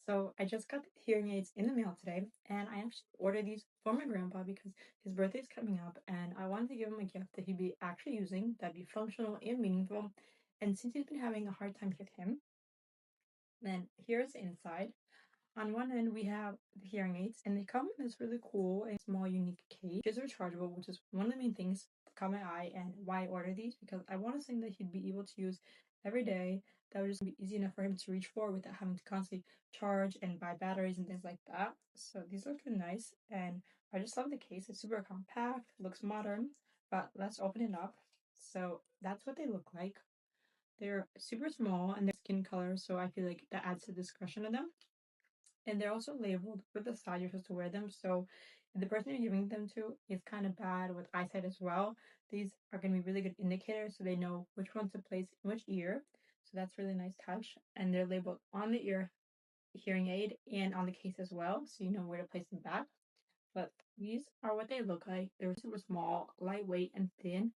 So I just got the hearing aids in the mail today, and I actually ordered these for my grandpa because his birthday's coming up, and I wanted to give him a gift that he'd be actually using, that'd be functional and meaningful. And since he's been having a hard time with him, then here's the inside. On one end, we have the hearing aids, and they come in this really cool and small, unique case, which is rechargeable, which is one of the main things that caught my eye and why I ordered these, because I want something that he'd be able to use every day that would just be easy enough for him to reach for without having to constantly charge and buy batteries and things like that. So these look really nice, and I just love the case. It's super compact, looks modern, but let's open it up. So that's what they look like. They're super small and they're skin color, so I feel like that adds to the discretion of them. And they're also labeled with the side you're supposed to wear them. So if the person you're giving them to is kind of bad with eyesight as well, these are going to be really good indicators so they know which one to place in which ear. So that's really nice touch. And they're labeled on the ear hearing aid and on the case as well, so you know where to place them back. But these are what they look like. They're super small, lightweight, and thin.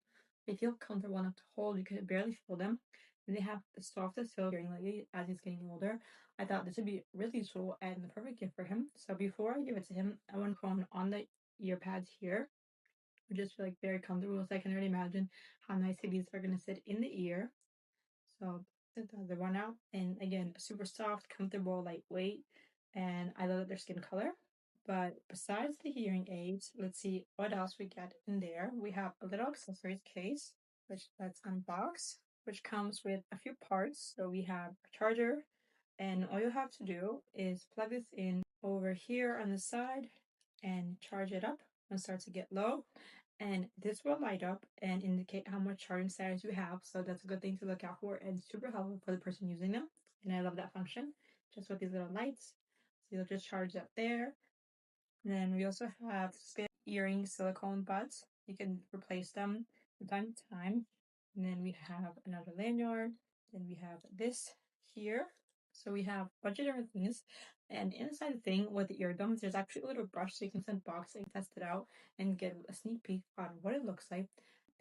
They feel comfortable enough to hold. You could barely feel them. And they have the softest feel hearing lately as he's getting older. I thought this would be really useful and the perfect gift for him. So before I give it to him, I want to put on the ear pads here. I just feel like very comfortable. So I can already imagine how nicely these are going to sit in the ear. So take the other one out. And again, super soft, comfortable, lightweight. And I love their skin color. But besides the hearing aids, let's see what else we get in there. We have a little accessories case, which let's unbox, which comes with a few parts. So we have a charger, and all you have to do is plug this in over here on the side and charge it up when it starts to get low. And this will light up and indicate how much charging status you have. So that's a good thing to look out for and super helpful for the person using them. And I love that function, just with these little lights. So you'll just charge that there. And then we also have spin earring silicone buds. You can replace them from time to time. And then we have another lanyard. Then we have this here. So we have a bunch of different things. And inside the thing with the eardrums, there's actually a little brush so you can unbox it, test it out, and get a sneak peek on what it looks like.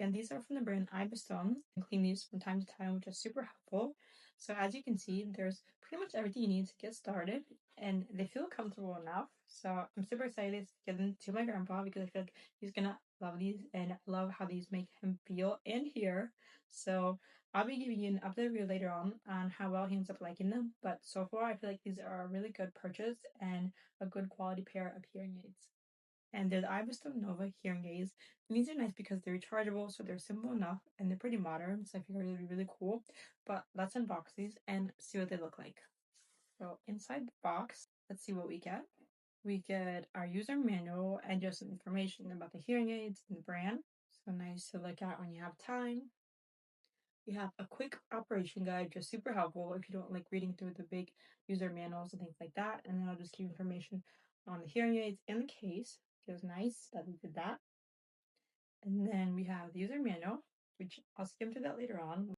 And these are from the brand iBstone. And clean these from time to time, which is super helpful. So as you can see, there's pretty much everything you need to get started, and they feel comfortable enough. So I'm super excited to give them to my grandpa because I feel like he's gonna love these and love how these make him feel and hear. So I'll be giving you an update review later on how well he ends up liking them. But so far, I feel like these are a really good purchase and a good quality pair of hearing aids. And they're the iBstone Nova hearing aids. And these are nice because they're rechargeable, so they're simple enough and they're pretty modern. So I figure they'd be really cool. But let's unbox these and see what they look like. So inside the box, let's see what we get. We get our user manual and just some information about the hearing aids and the brand. So nice to look at when you have time. We have a quick operation guide, just super helpful if you don't like reading through the big user manuals and things like that. And then I'll just give information on the hearing aids and the case. It was nice that we did that. And then we have the user manual, which I'll skim through that later on.